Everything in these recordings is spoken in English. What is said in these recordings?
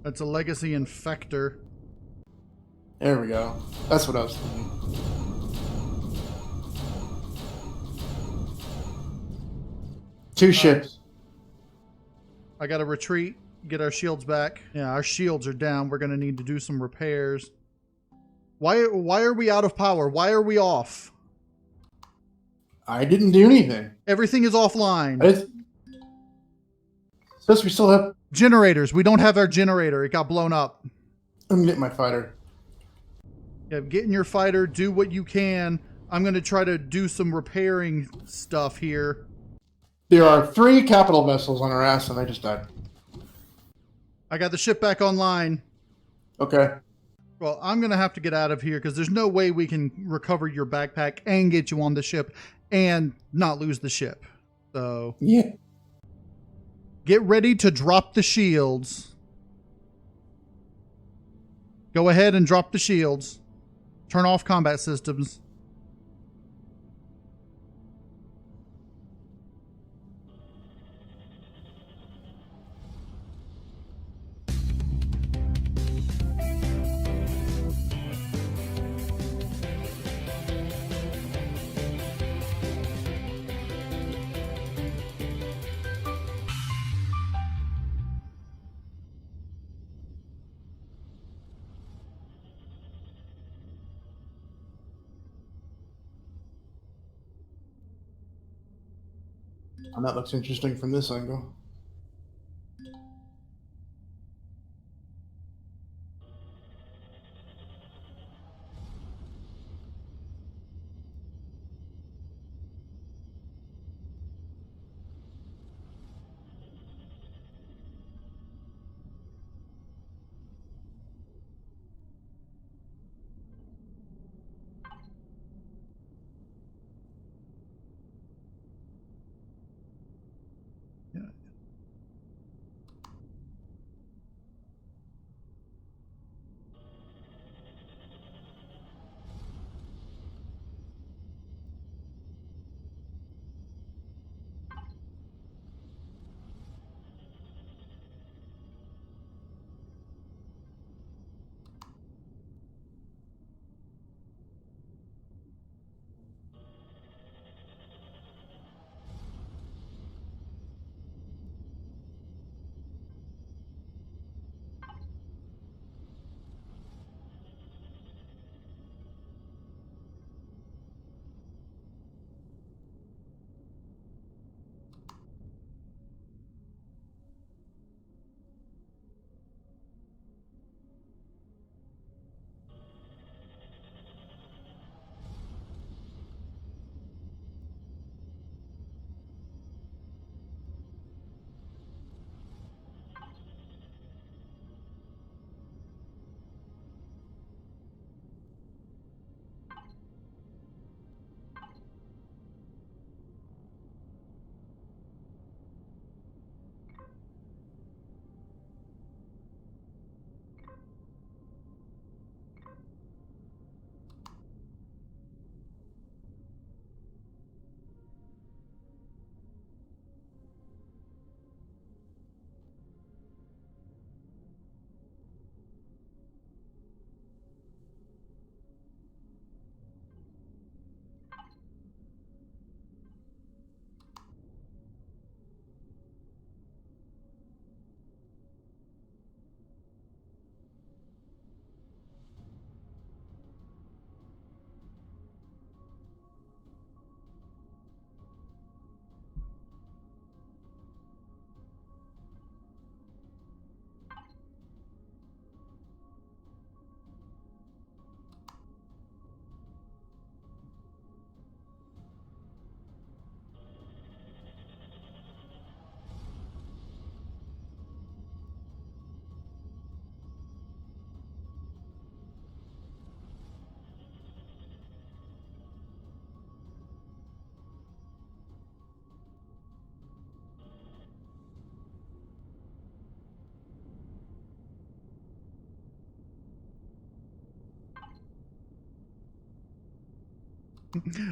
That's a legacy infector. There we go. That's what I was thinking. Two ships. I gotta retreat, get our shields back. Yeah, our shields are down. We're gonna need to do some repairs. Why are we out of power? Why are we off? I didn't do anything. Everything is offline. Says we still have generators. We don't have our generator. It got blown up. I'm getting my fighter. Yeah, get in your fighter. Do what you can. I'm going to try to do some repairing stuff here. There are 3 capital vessels on our ass, and they just died. I got the ship back online. Okay. Well, I'm going to have to get out of here because there's no way we can recover your backpack and get you on the ship and not lose the ship. So, yeah. Get ready to drop the shields. Go ahead and drop the shields. Turn off combat systems. And that looks interesting from this angle.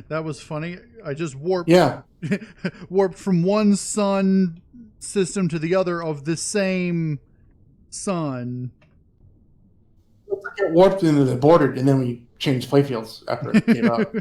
That was funny. I just warped. Yeah. Warped from one sun system to the other of the same Sun. I get warped into the border, and then we changed playfields after it came out.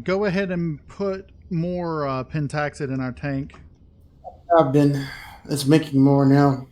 Go ahead and put more pentaxid in our tank. I've been. It's making more now.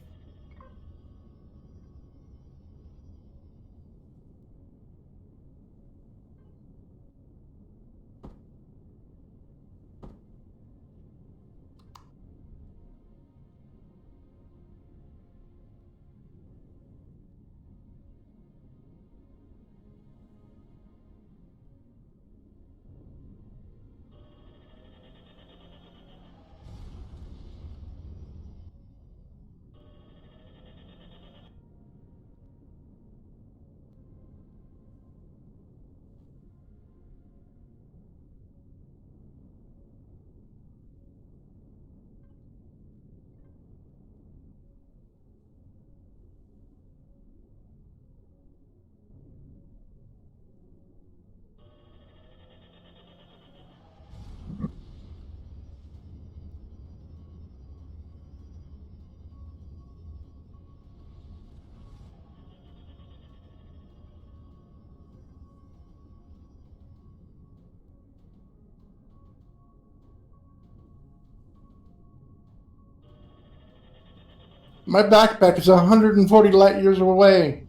My backpack is 140 light years away.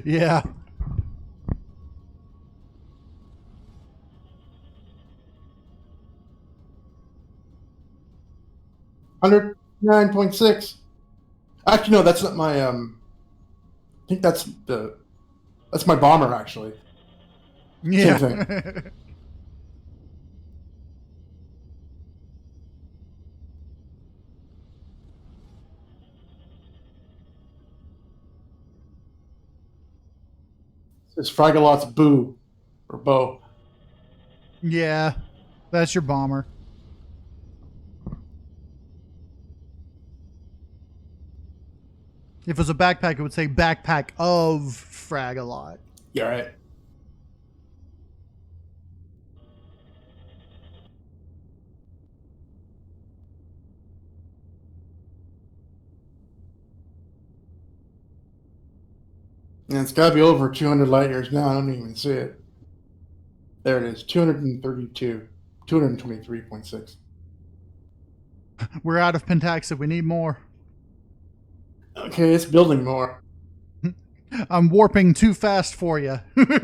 Yeah. $109.6. Actually, no, that's not my. I think that's my bomber. Actually, Yeah. Same thing. It's FRAGaLOT's boo or bow. Yeah. That's your bomber. If it was a backpack, it would say backpack of FRAGaLOT. Yeah, right. And it's got to be over 200 light years now. I don't even see it. There it is, 232, 223.6. We're out of pentaxid. We need more. Okay, it's building more. I'm warping too fast for you. Okay,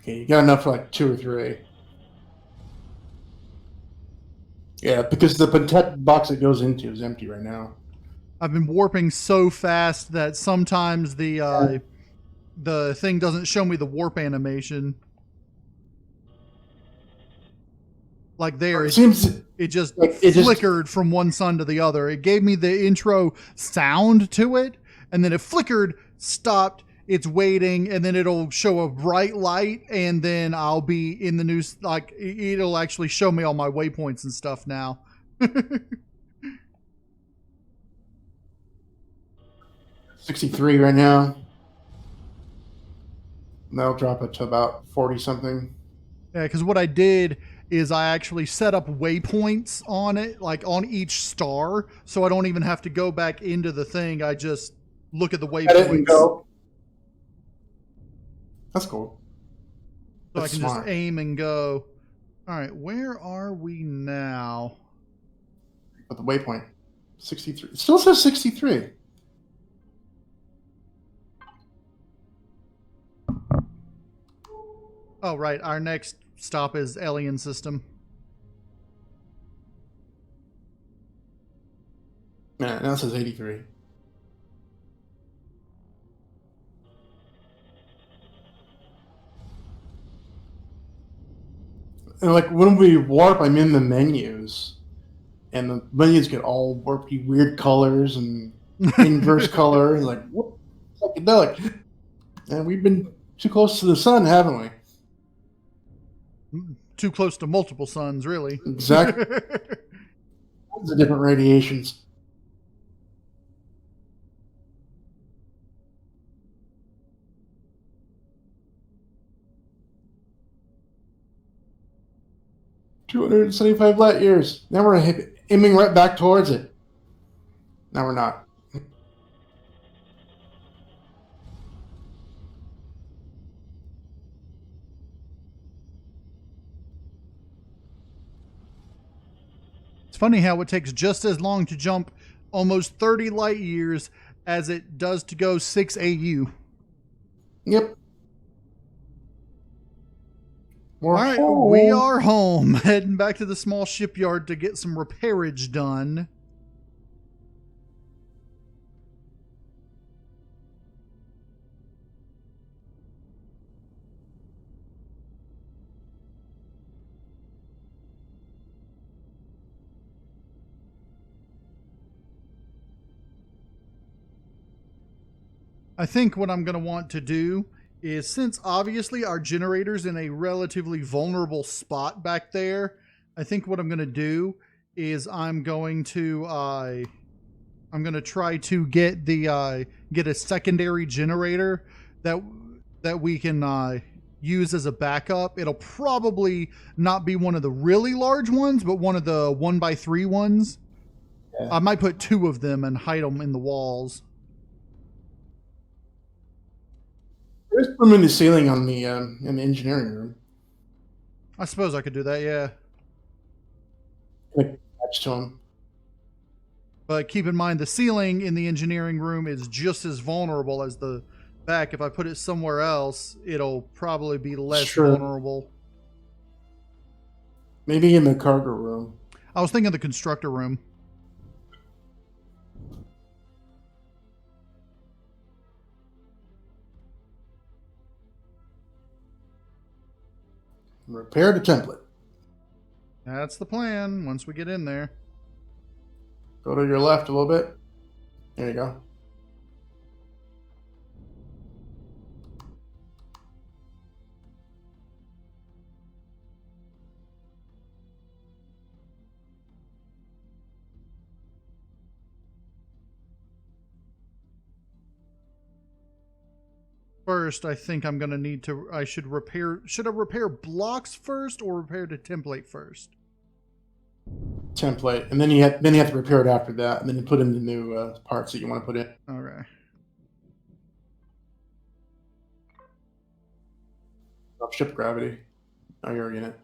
you got enough for like 2 or 3. Yeah, because the pentet box it goes into is empty right now. I've been warping so fast that sometimes the thing doesn't show me the warp animation. Like there, it just flickered from one sun to the other. It gave me the intro sound to it, and then it flickered, stopped, it's waiting, and then it'll show a bright light, and then I'll be in the news. Like it'll actually show me all my waypoints and stuff now. 63 right now. And that'll drop it to about 40 something. Yeah, because what I did is I actually set up waypoints on it, like on each star, so I don't even have to go back into the thing. I just look at the waypoints. Edit and go. That's cool. So I can just aim and go. All right, where are we now? At the waypoint. 63. It still says 63. Oh, right. Our next stop is Alien System. Yeah, now it says 83. And like when we warp, I'm in the menus, and the menus get all warpy, weird colors and inverse color. Like what psychedelic? And we've been too close to the sun, haven't we? Too close to multiple suns, really. Exactly. Lots of different radiations. $275 light years. Now we're aiming right back towards it. Now we're not. It's funny how it takes just as long to jump almost 30 light years as it does to go 6 AU. Yep. All right, we are home. Heading back to the small shipyard to get some repairage done. I think what I'm going to want to do is, since obviously our generator's in a relatively vulnerable spot back there, I think what I'm going to do is I'm going to try to get the get a secondary generator that we can use as a backup. It'll probably not be one of the really large ones, but one of the 1x3 ones. Yeah. I might put 2 of them and hide them in the walls. Just put them in the ceiling on the in the engineering room. I suppose I could do that, yeah. Attach to them. But keep in mind, the ceiling in the engineering room is just as vulnerable as the back. If I put it somewhere else, it'll probably be less vulnerable. Maybe in the cargo room. I was thinking the constructor room. Repair the template. That's the plan once we get in there. Go to your left a little bit. There you go. First, I think I'm going to need to, should I repair blocks first or repair the template first? Template, and then you have to repair it after that, and then you put in the new parts that you want to put in. Okay. Drop ship gravity. Oh, you're in it.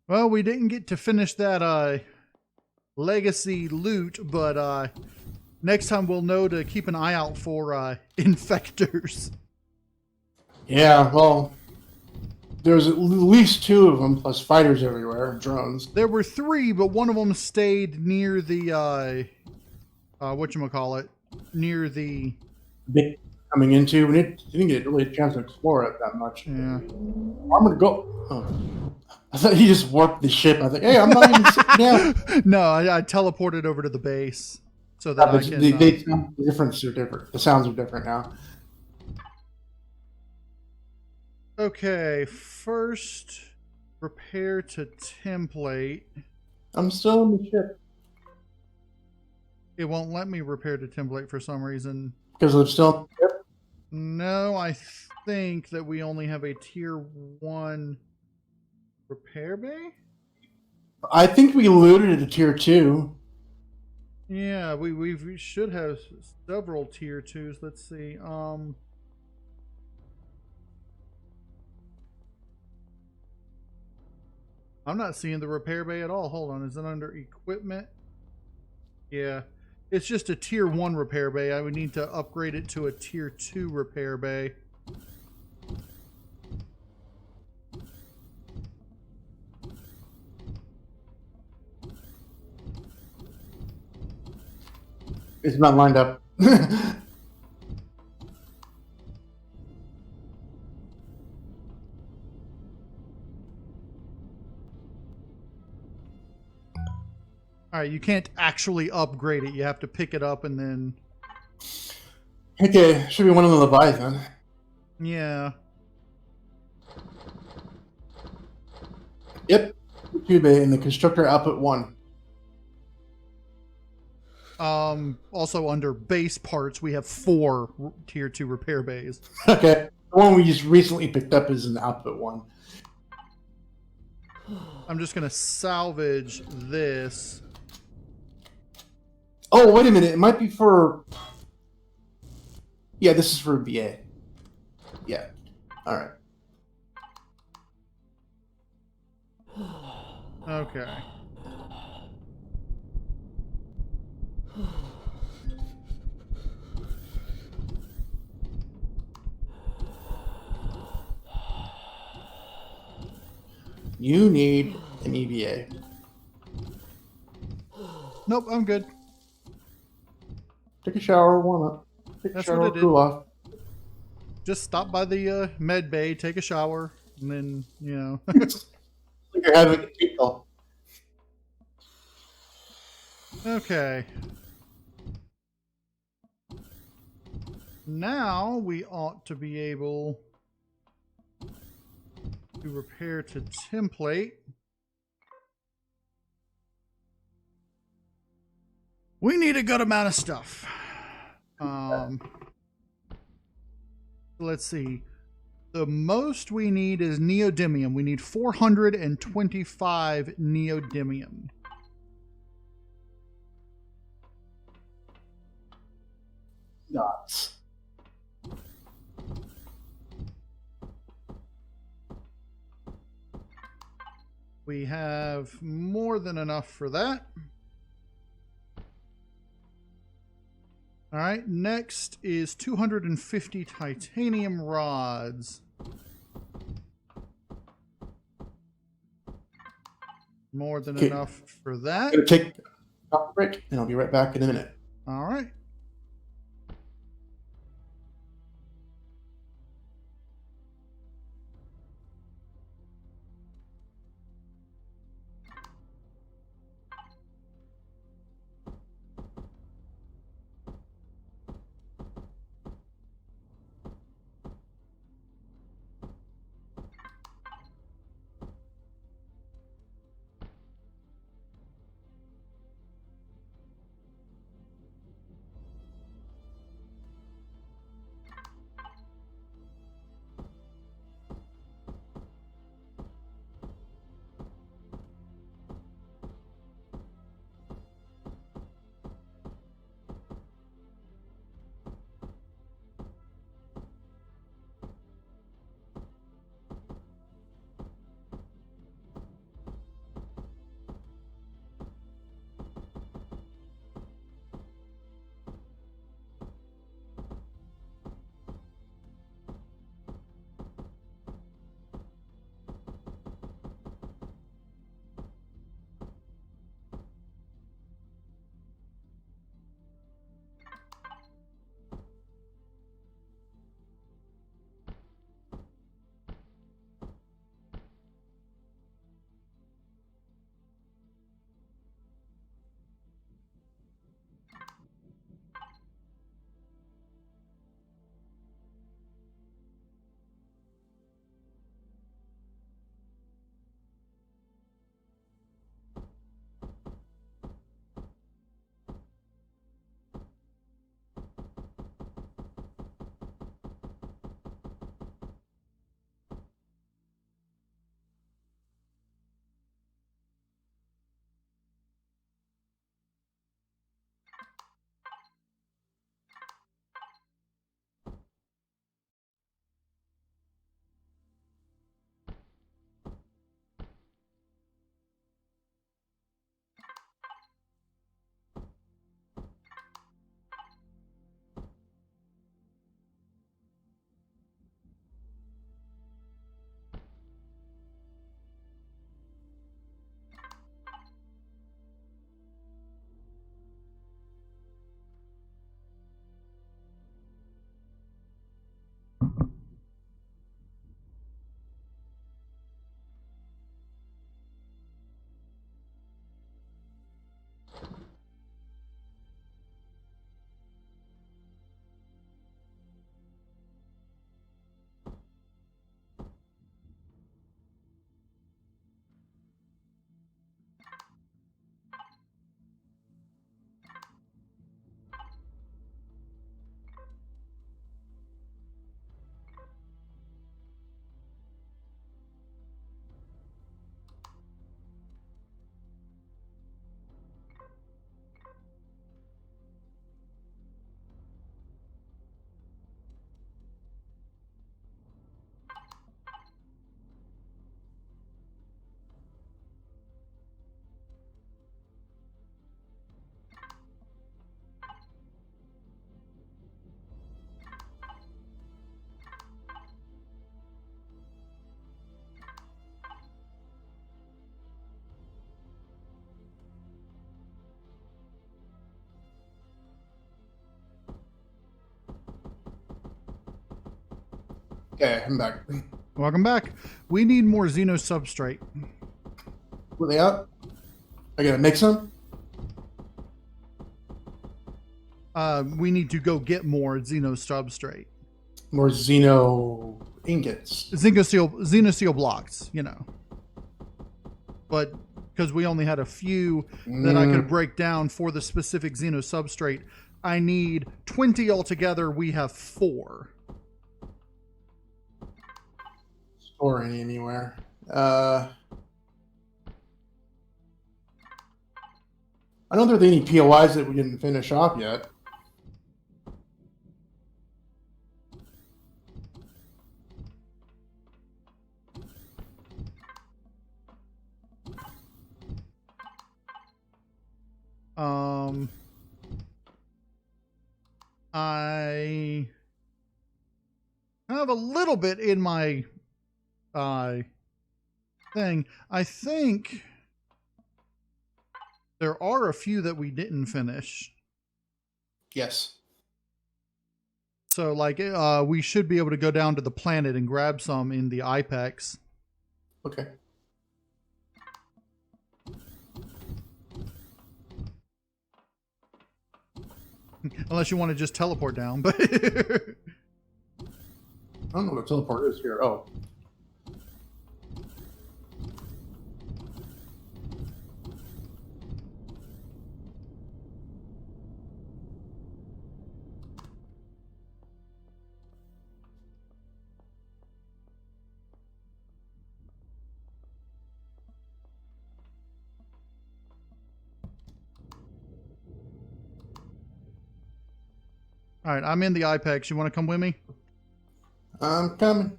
Well, we didn't get to finish that legacy loot, but next time we'll know to keep an eye out for infectors. Yeah, well, there's at least 2 of them, plus fighters everywhere, drones. There were 3, but one of them stayed near the whatchamacallit, near the big coming into, and it didn't get really a chance to explore it that much. Yeah. I'm gonna go. Oh. I thought he just warped the ship. I was like, hey, I'm not even sitting down. No, I teleported over to the base so that I can. The difference are different. The sounds are different now. Okay, first repair to template. I'm still in the ship. It won't let me repair to template for some reason. Because I'm still in the ship? No, I think that we only have a tier 1 repair bay. I think we looted it to tier 2. Yeah, we should have several tier 2s. Let's see. I'm not seeing the repair bay at all. Hold on, is it under equipment? Yeah, it's just a tier 1 repair bay. I would need to upgrade it to a tier 2 repair bay. It's not lined up. All right, you can't actually upgrade it. You have to pick it up and then... Okay, should be one of the Leviathan. Yeah. Yep. 2 bay in the constructor output 1. Also under base parts, we have 4 tier 2 repair bays. Okay. The one we just recently picked up is an output 1. I'm just going to salvage this. Oh, wait a minute. It might be for... Yeah, this is for BA. Yeah. All right. Okay. You need an EVA. Nope, I'm good. Take a shower, warm up. Take That's a shower, what I did. cool off. Just stop by the med bay, take a shower, and then, you know. It's like you're having a tinkle. Okay. Now we ought to be able to repair to template. We need a good amount of stuff. Let's see. The most we need is neodymium. We need 425 neodymium. Nuts. We have more than enough for that. All right, next is 250 titanium rods. More than enough for that. I'm going to take a break, and I'll be right back in a minute. All right. Okay, I'm back. Welcome back. We need more Xeno substrate. Were they out? I gotta make some? We need to go get more Xeno substrate. More Xeno ingots. Xenoseal blocks, you know. But because we only had a few that I could break down for the specific Xeno substrate, I need 20 altogether. We have 4. Storing anywhere. I don't think there are any POIs that we didn't finish off yet. I have a little bit in my thing. I think there are a few that we didn't finish. Yes. So, like, we should be able to go down to the planet and grab some in the IPEX. Okay. Unless you want to just teleport down, but I don't know what a teleport is here. Oh. all right, I'm in the IPEX. You want to come with me? I'm coming.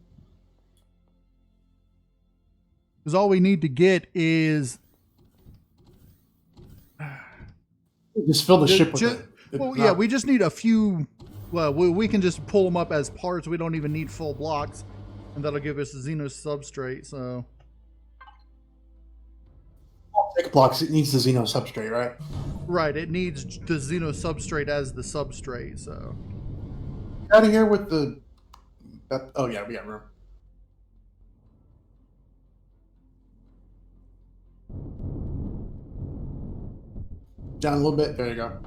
Because all we need to get is Just fill the ship with it. Well, yeah, we just need a few. Well, we can just pull them up as parts. We don't even need full blocks, and that'll give us a Xeno substrate. So, Take blocks. It needs the Xeno substrate, right? right, it needs the Xeno substrate as the substrate. So, Out of here with the. Oh yeah, we got room. Down a little bit. There you go.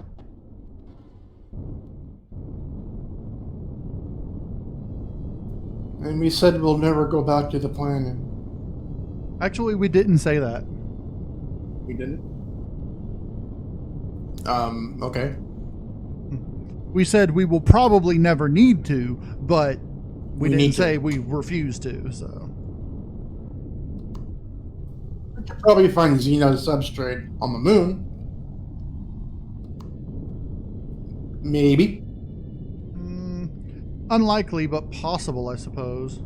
And we said we'll never go back to the planet. actually, we didn't say that. We didn't. Okay. We said we will probably never need to, but we didn't need say to. we refuse to. So, We could probably find Xeno substrate on the moon. Maybe. unlikely, but possible, I suppose.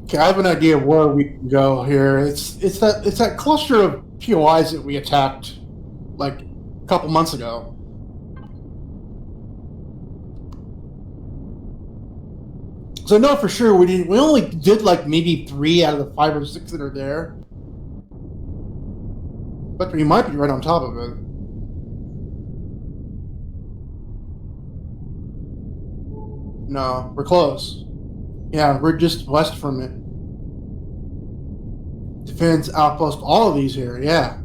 Okay, I have an idea of where we can go here. It's that cluster of POIs that we attacked like a couple months ago. So no, for sure we only did like maybe 3 out of the 5 or 6 that are there. But we might be right on top of it. No, we're close. Yeah, we're just west from it. Defense outpost, all of these here, yeah.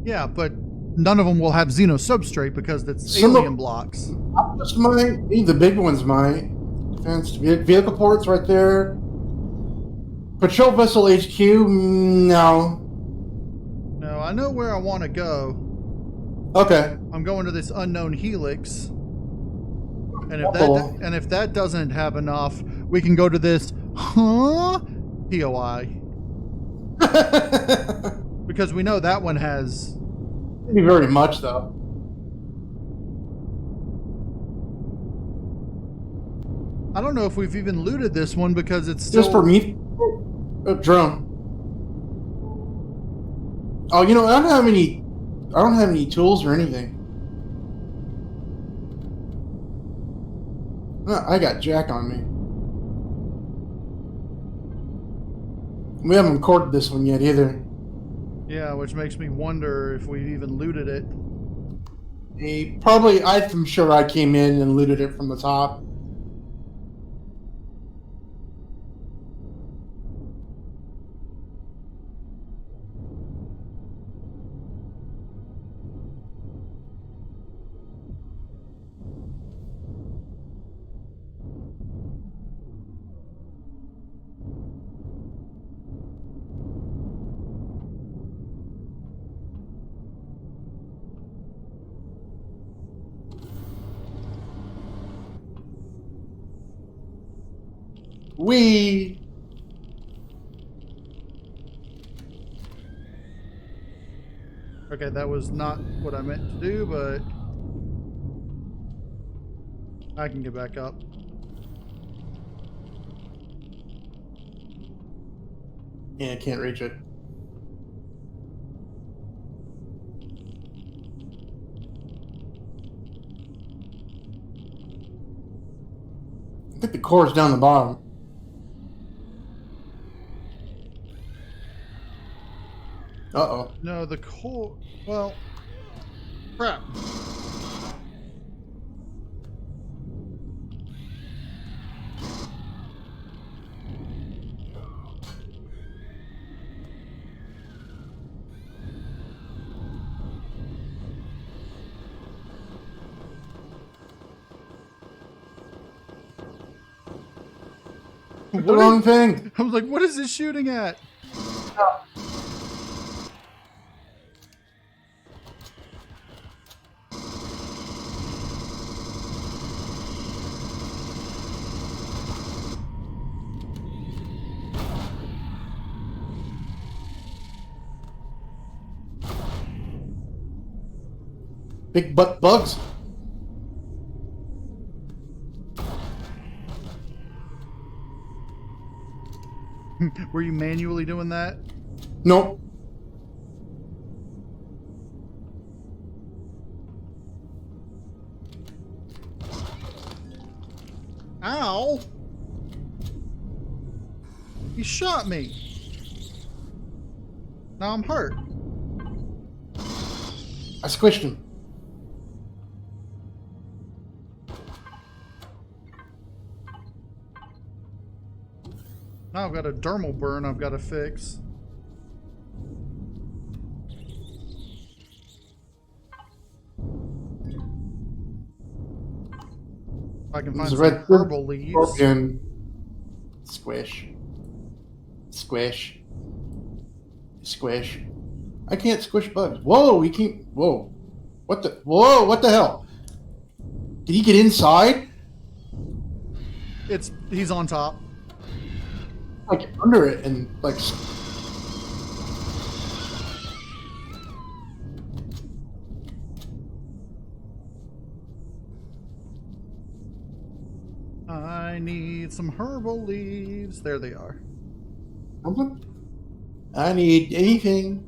Yeah, but none of them will have Xeno substrate because that's Some alien of- blocks. Just might, the big ones might. Defense vehicle ports right there. Patrol vessel HQ, no. No, I know where I want to go. Okay. I'm going to this unknown helix. And Oh. if that doesn't have enough, we can go to this POI. Because we know that one has. Maybe very much though. I don't know if we've even looted this one because it's still. Just for me. A drone. Oh, you know, I don't have any tools or anything. I got Jack on me. We haven't recorded this one yet either. Yeah, which makes me wonder if we've even looted it. I'm sure I came in and looted it from the top. We. Okay, that was not what I meant to do, but I can get back up. Yeah, I can't reach it. I think the core's down the bottom. Uh-oh. No, the core. Well, crap. The wrong thing. I was like, what is this shooting at? Big butt bugs. Were you manually doing that? Nope. Ow! He shot me. Now I'm hurt. I squished him. Now I've got a dermal burn I've got to fix. If I can find some herbal leaves. Scorpion. Squish. Squish. Squish. I can't squish bugs. Whoa, we can't. Whoa. What the? Whoa, what the hell? Did he get inside? He's on top. Like under it and like. I need some herbal leaves. There they are. I need anything.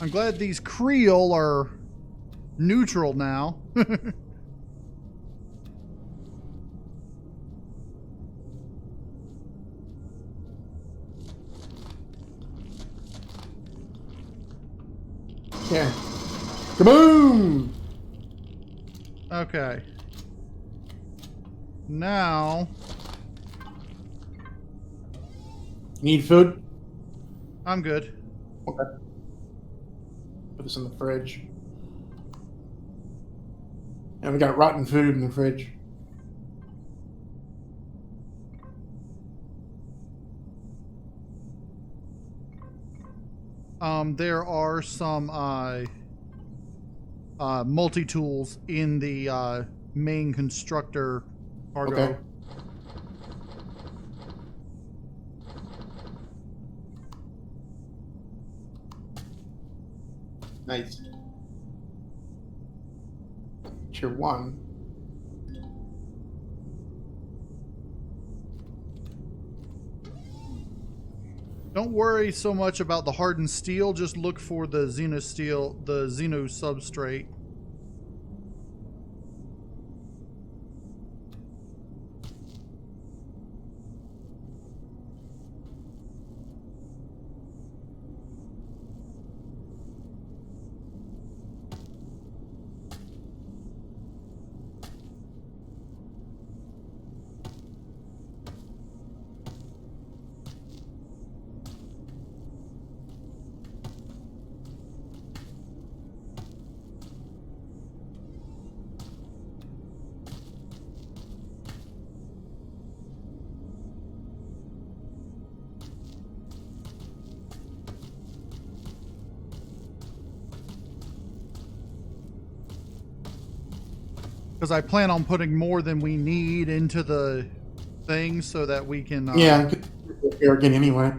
I'm glad these Creole are neutral now. Yeah. Kaboom! Okay. Now. Need food? I'm good. Okay. Put this in the fridge. And we got rotten food in the fridge. There are some multi-tools in the main constructor cargo. Okay. Nice. Tier 1. Don't worry so much about the hardened steel, just look for the xenosteel, the xeno substrate. Because I plan on putting more than we need into the thing so that we can... yeah, arrogant anyway.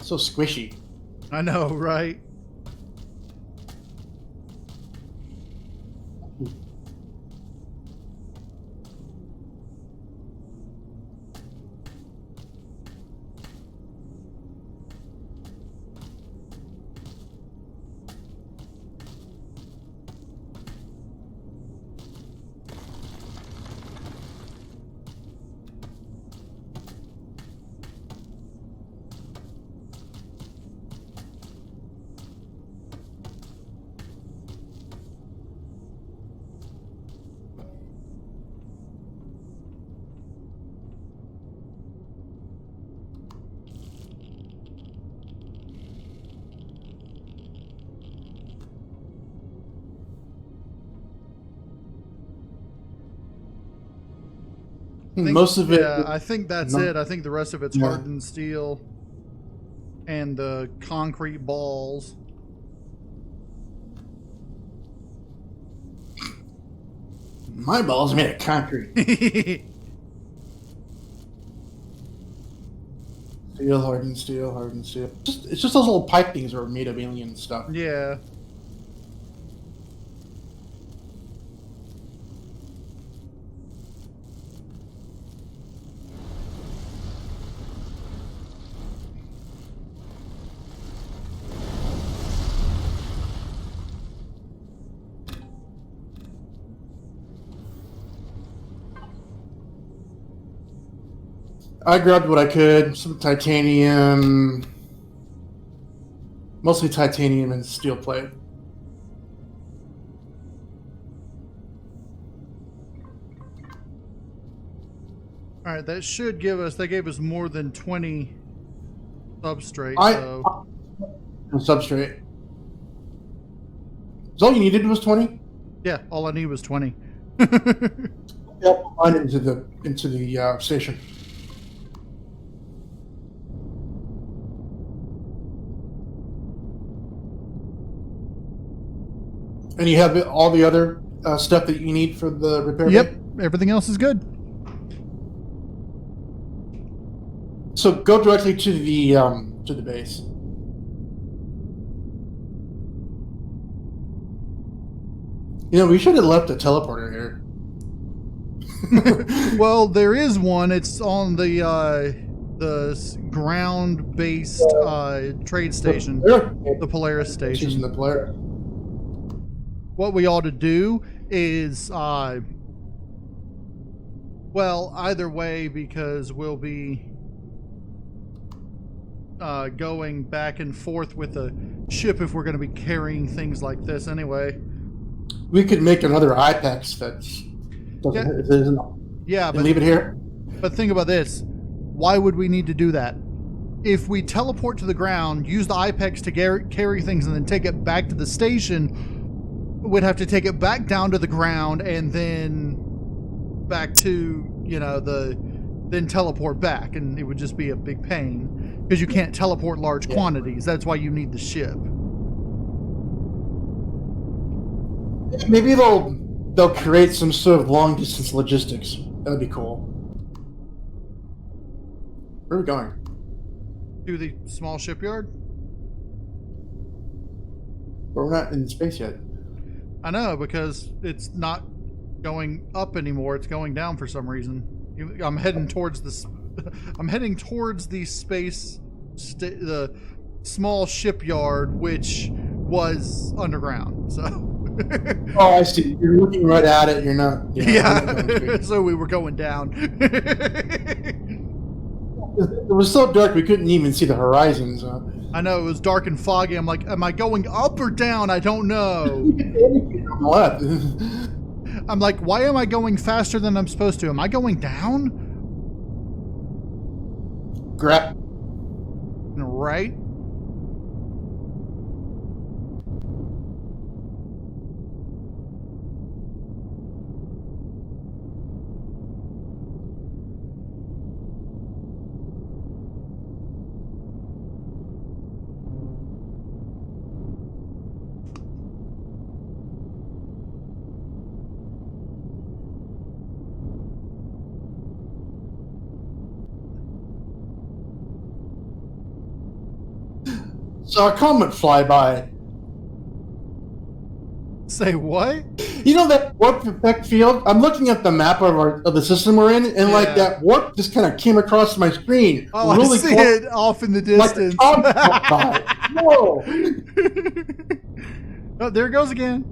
So squishy. I know, right? Most of it. Yeah, I think that's it. I think the rest of it's hardened steel and the concrete balls. My balls are made of concrete. Steel, hardened steel, hardened steel. It's just those little pipe things that are made of alien stuff. Yeah. I grabbed what I could, some titanium, mostly titanium and steel plate. All right, that should give us, they gave us more than 20 substrate, so. Substrate. So all you needed was 20? Yeah, all I need was 20. Yep, mine into the station. And you have all the other stuff that you need for the repair bay? Yep, everything else is good. So go directly to the base. You know, we should have left a teleporter here. Well, there is one. It's on the ground-based trade station, the Polaris station. The Polaris. What we ought to do is, well, either way, because we'll be going back and forth with the ship if we're going to be carrying things like this anyway. We could make another IPEX that's but leave it here. But think about this: why would we need to do that? If we teleport to the ground, use the IPEX to carry things, and then take it back to the station, we'd have to take it back down to the ground and then back to then teleport back, and it would just be a big pain because you can't teleport large quantities. That's why you need the ship. Maybe they'll create some sort of long distance logistics. That'd be cool. Where are we going? To the small shipyard. But we're not in space yet. I know, because it's not going up anymore. It's going down for some reason. I'm heading towards this. I'm heading towards the space, the small shipyard, which was underground. So. Oh, I see. You're looking right at it. You're not. Yeah. So we were going down. It was so dark we couldn't even see the horizon. So. I know, it was dark and foggy. I'm like, am I going up or down? I don't know. What? I'm like, why am I going faster than I'm supposed to? Am I going down? Grab right? So a comet flyby. Say what? You know that warp effect field? I'm looking at the map of the system we're in, and like that warp just kind of came across my screen. Oh, really I see it off in the distance. Like whoa! Oh, there it goes again.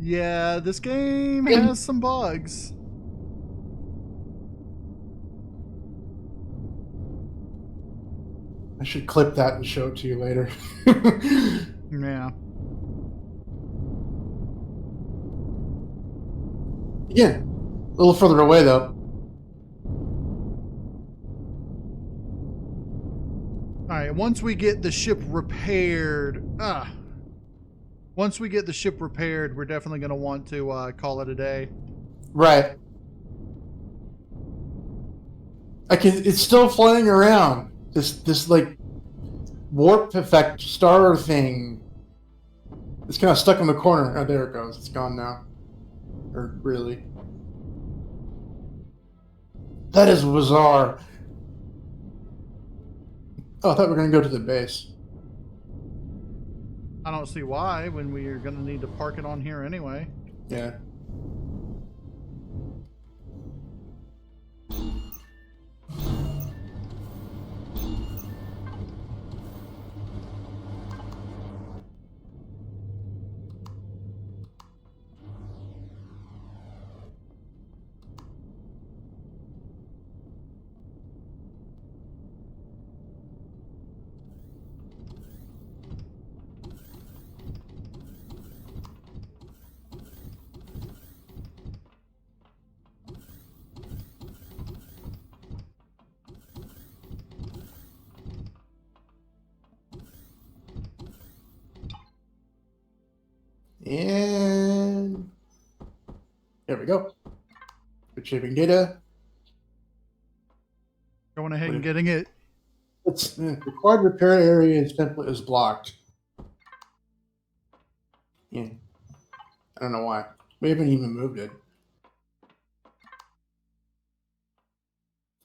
Yeah, this game has some bugs. I should clip that and show it to you later. Yeah. Yeah, a little further away though. All right, once we get the ship repaired, once we get the ship repaired, we're definitely going to want to call it a day. Right. It's still flying around. This like warp effect star thing. It's kind of stuck in the corner. Oh, there it goes. It's gone now. Or really. That is bizarre. Oh, I thought we were going to go to the base. I don't see why when we are going to need to park it on here anyway. Yeah. And there we go. Retrieving data. Going ahead and getting it. It's required repair area template is blocked. Yeah. I don't know why. We haven't even moved it.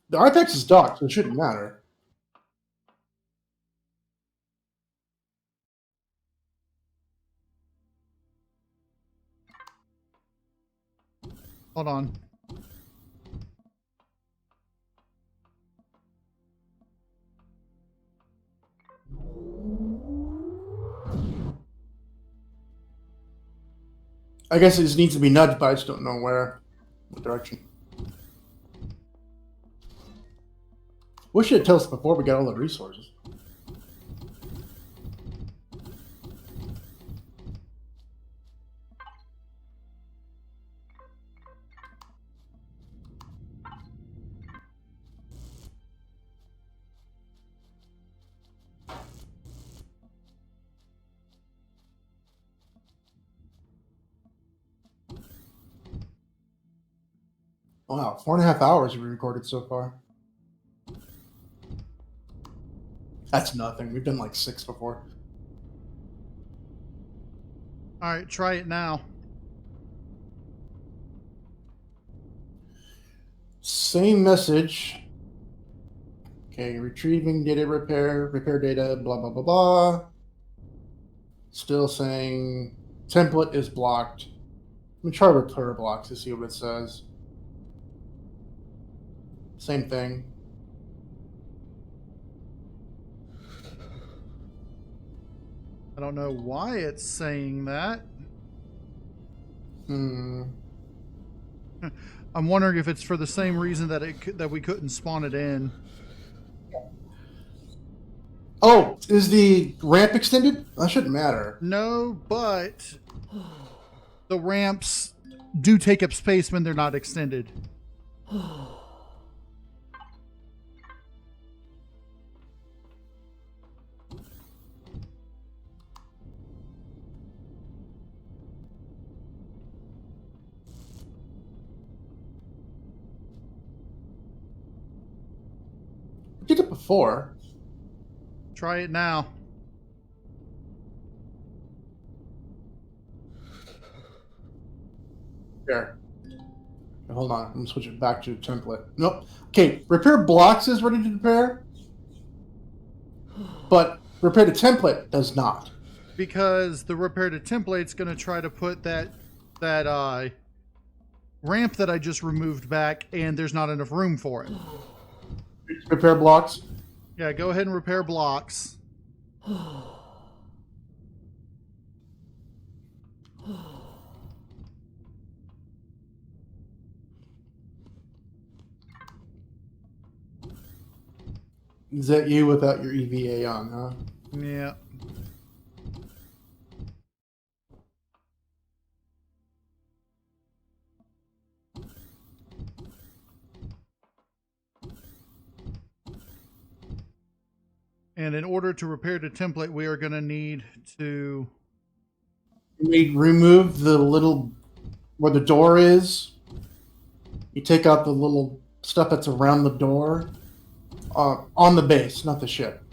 The Artex is docked, so it shouldn't matter. Hold on. I guess it just needs to be nudged, but I just don't know where. What direction. Wish it'd tell us before we got all the resources. Wow, 4.5 hours we recorded so far. That's nothing. We've done like 6 before. All right, try it now. Same message. Okay, retrieving data repair data, blah, blah, blah, blah. Still saying template is blocked. Let me try repair blocks to see what it says. Same thing. I don't know why it's saying that. I'm wondering if it's for the same reason that we couldn't spawn it in. Oh, is the ramp extended? That shouldn't matter. No, but the ramps do take up space when they're not extended. before. Try it now. There. Hold on. I'm going to switch it back to template. Nope. Okay. Repair blocks is ready to repair. But repair to template does not. Because the repair to template's going to try to put that ramp that I just removed back, and there's not enough room for it. Repair blocks? Yeah, go ahead and repair blocks. Is that you without your EVA on, huh? Yeah. And in order to repair the template, we are going to need to... We remove the little... where the door is. You take out the little stuff that's around the door. On the base, not the ship.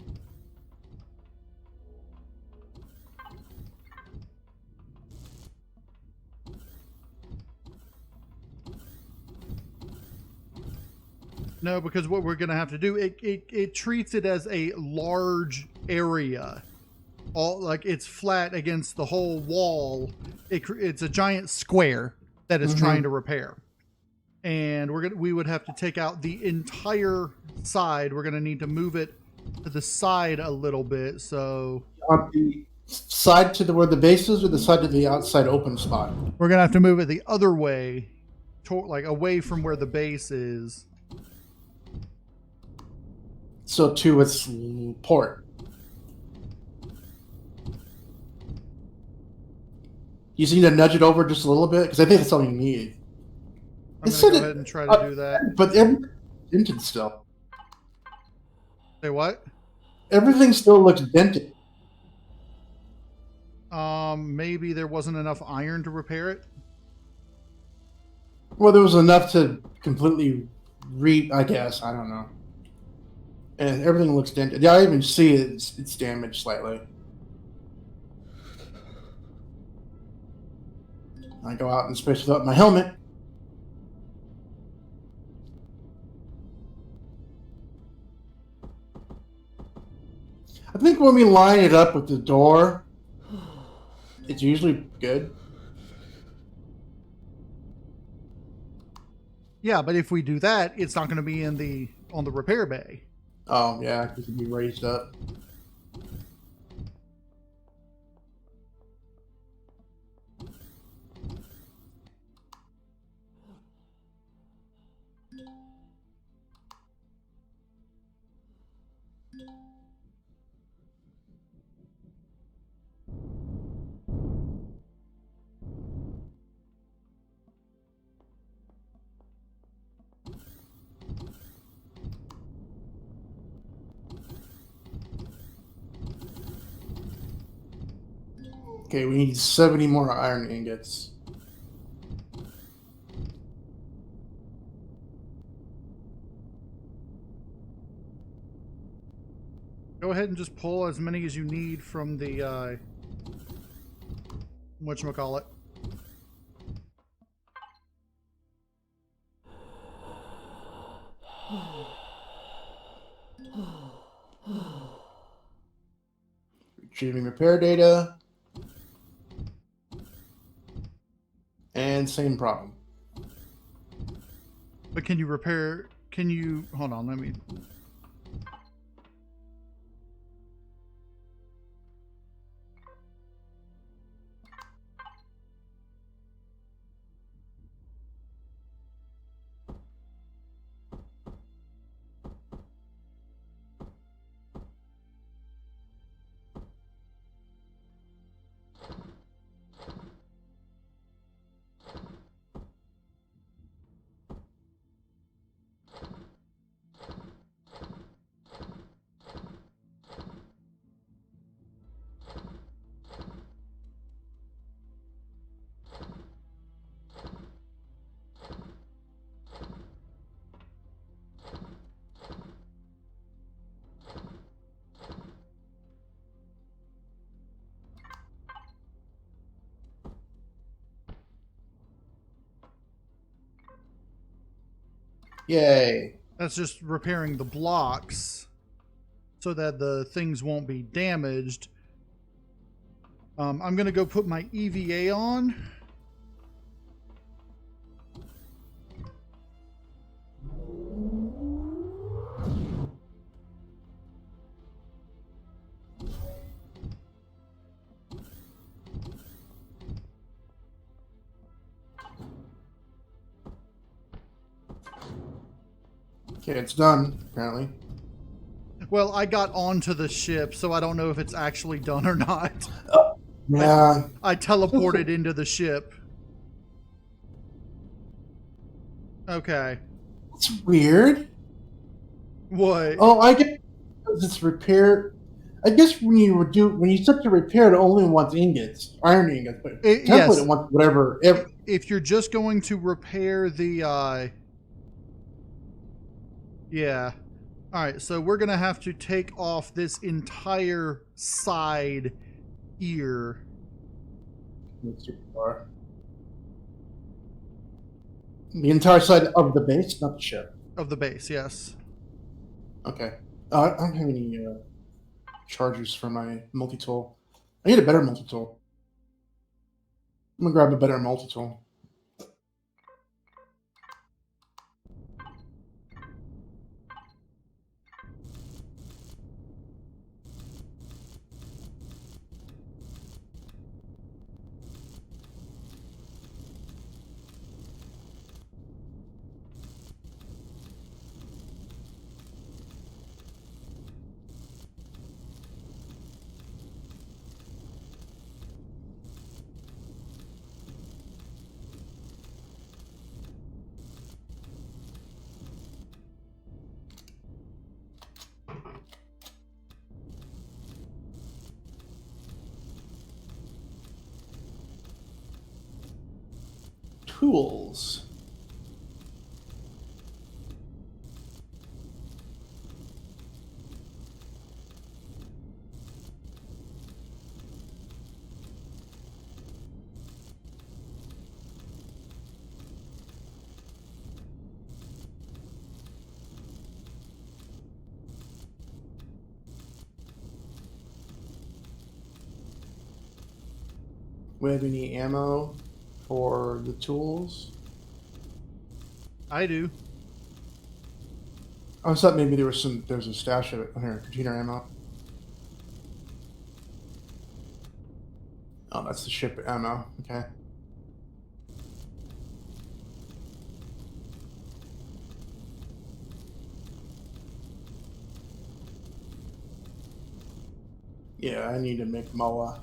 No, because what we're going to have to do, it treats it as a large area. All like it's flat against the whole wall. It's a giant square that it's trying to repair. And we would have to take out the entire side. We're going to need to move it to the side a little bit. So On the side to where the base is, or the side to the outside open spot? we're going to have to move it the other way, like away from where the base is. So to its port. You just need to nudge it over just a little bit, because I think that's all you need. I'm going to go ahead and try to do that. But everything's dented still. Say what? Everything still looks dented. Maybe there wasn't enough iron to repair it. Well, there was enough to completely I guess. I don't know. And everything looks dented. Yeah, I even see it's damaged slightly. I go out in space without my helmet. I think when we line it up with the door, it's usually good. Yeah, but if we do that, it's not going to be on the repair bay. Oh, yeah, because it'd be raised up. Okay, we need 70 more iron ingots. Go ahead and just pull as many as you need from the whatchamacallit. Retrieving repair data. And same problem. But can you hold on, let me... Yay. That's just repairing the blocks so that the things won't be damaged. I'm going to go put my EVA on. Okay, it's done, apparently. Well, I got onto the ship, so I don't know if it's actually done or not. Yeah. I teleported into the ship. Okay. It's weird. What? Oh, I get it's repair. I guess when you start to repair, it only wants ingots, iron ingots, but template Yes. it wants whatever. If you're just going to repair the yeah. All right, so we're going to have to take off this entire side ear. The entire side of the base, not the ship. Of the base, yes. Okay. I don't have any chargers for my multi-tool. I need a better multi-tool. I'm going to grab a better multi-tool. Tools. We have any ammo for the tools? I do. I thought maybe there's a stash of it. Oh, here, container ammo. Oh, that's the ship ammo. Okay. Yeah, I need to make MOA.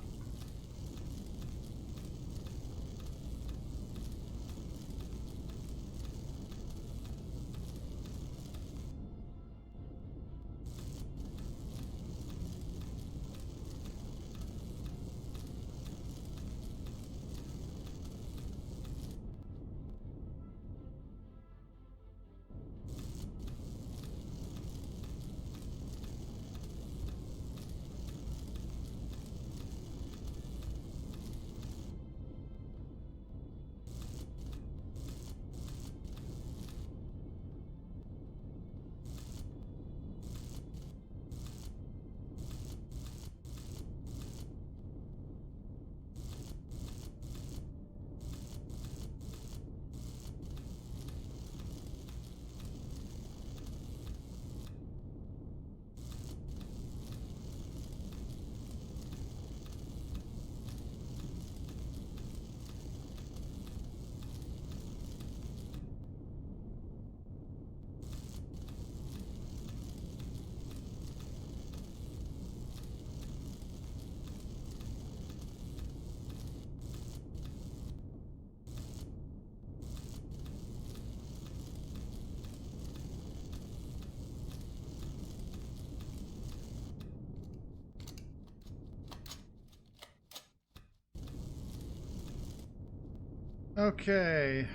Okay.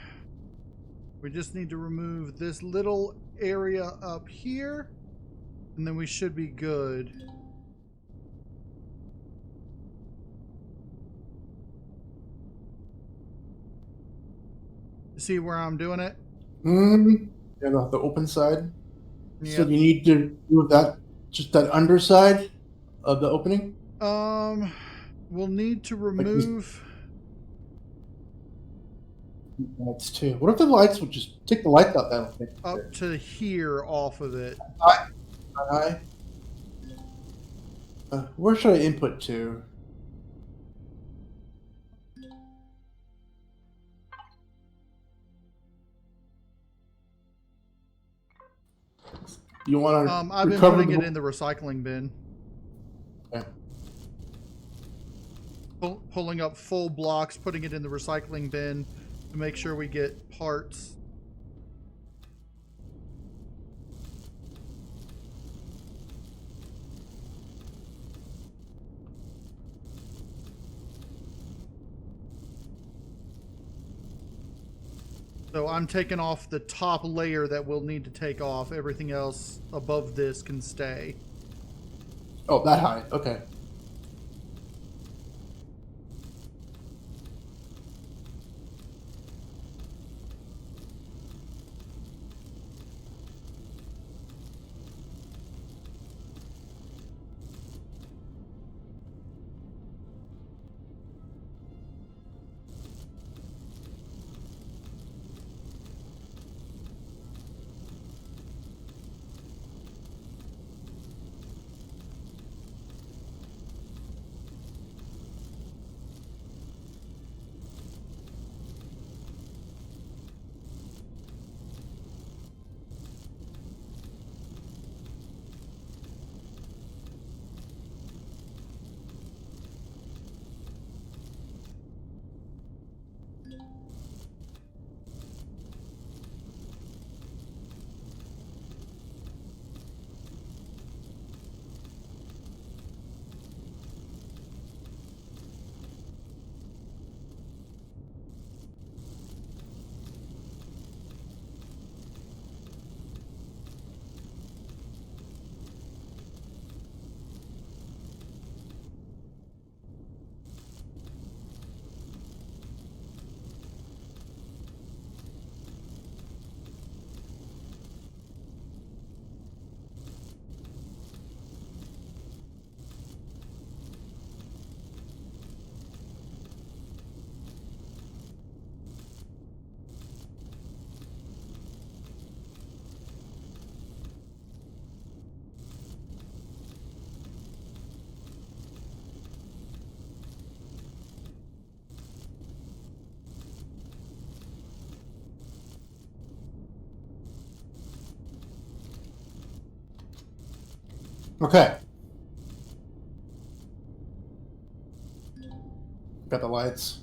We just need to remove this little area up here, and then we should be good. See where I'm doing it? and the open side. So Yep. you need to move that, just that underside of the opening. We'll need to Like these remove. lights too. What if the lights would just take the lights out that way? Up to here off of it. High. Where should I input to? You want to I've been recover putting the it in the recycling bin. Okay. Pulling up full blocks, putting it in the recycling bin to make sure we get parts. So I'm taking off the top layer that we'll need to take off. Everything else above this can stay. Oh, that high. Okay. Okay. Got the lights.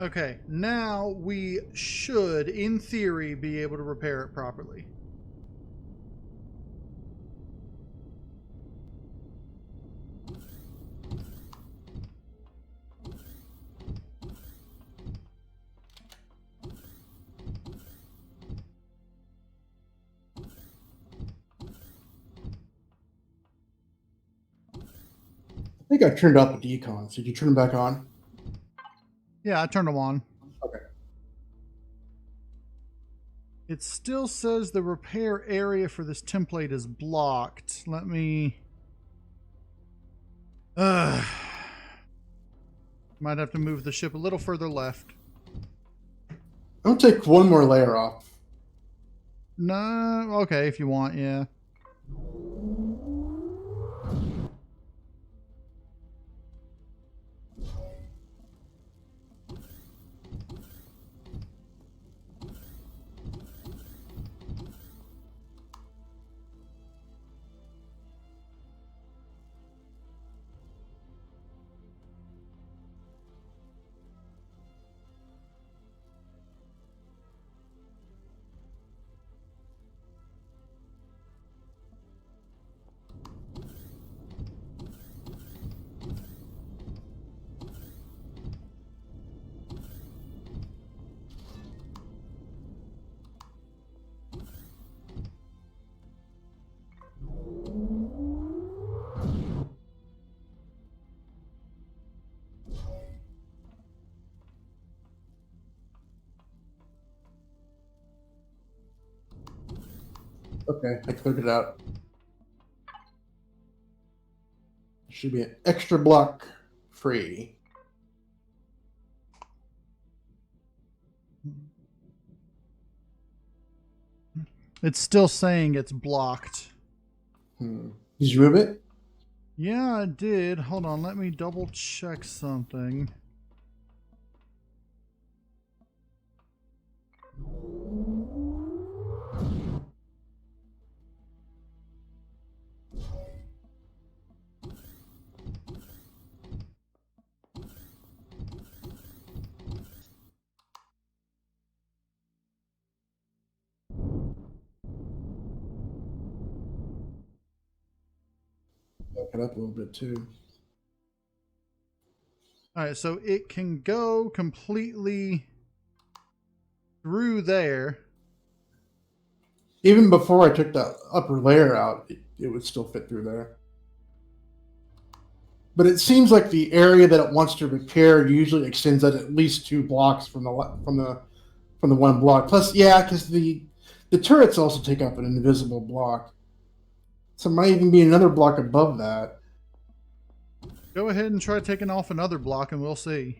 Okay, now we should, in theory, be able to repair it properly. I think I turned up the decons. Did you turn them back on? Yeah, I turned them on. Okay. It still says the repair area for this template is blocked. Let me... Might have to move the ship a little further left. I'm gonna take one more layer off. No, okay, if you want, yeah. Okay, I cleared it out. Should be an extra block free. It's still saying it's blocked. Did you move it? Yeah, I did. Hold on, let me double check something. Back it up a little bit too. All right, so it can go completely through there. Even before I took that upper layer out, it would still fit through there. But it seems like the area that it wants to repair usually extends at least 2 blocks from the one block. Plus, yeah, because the turrets also take up an invisible block, so it might even be another block above that. Go ahead and try taking off another block, and we'll see.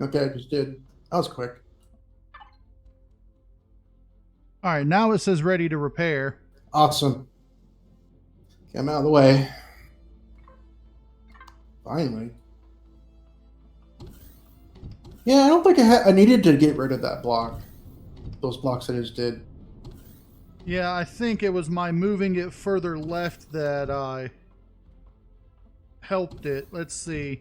Okay, I just did. That was quick. All right, now it says ready to repair. Awesome. Okay, I'm out of the way. Finally. Yeah, I don't think I needed to get rid of that block. Those blocks I just did. Yeah, I think it was my moving it further left that I helped it. Let's see.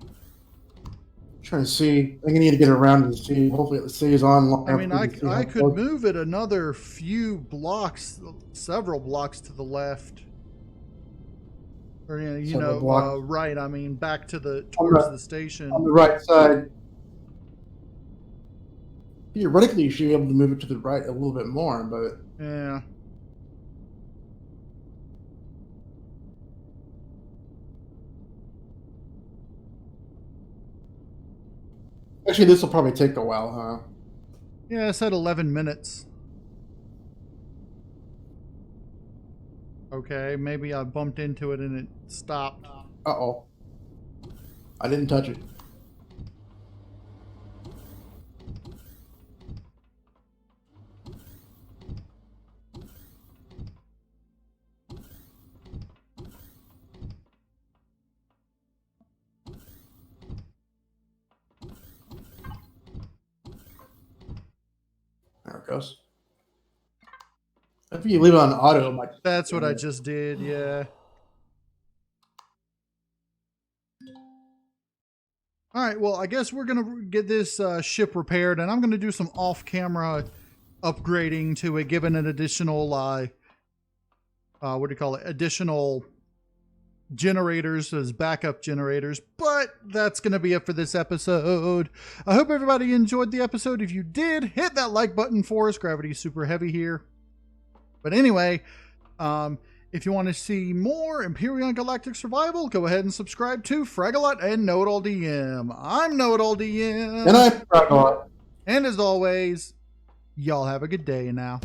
Trying to see. I think I need to get around and see. Hopefully it stays on. I mean, I could move it another few blocks, several blocks to the left. Or, you know, right. I mean, back to towards the station. On the right side. Theoretically, you should be able to move it to the right a little bit more, but... Yeah. Actually, this will probably take a while, huh? Yeah, it said 11 minutes. Okay, maybe I bumped into it and it stopped. Uh-oh. I didn't touch it. There it goes. If you leave it on auto, it might... That's what I just did, yeah. All right, well, I guess we're going to get this ship repaired, and I'm going to do some off-camera upgrading to it, given an additional, what do you call it, additional generators as backup generators. But that's going to be it for this episode. I hope everybody enjoyed the episode. If you did, hit that like button for us. Gravity's super heavy here. But anyway, if you want to see more Empyrion Galactic Survival, go ahead and subscribe to FRAGaLOT and KnowItAllDM. I'm KnowItAllDM. And I'm FRAGaLOT. And as always, y'all have a good day now.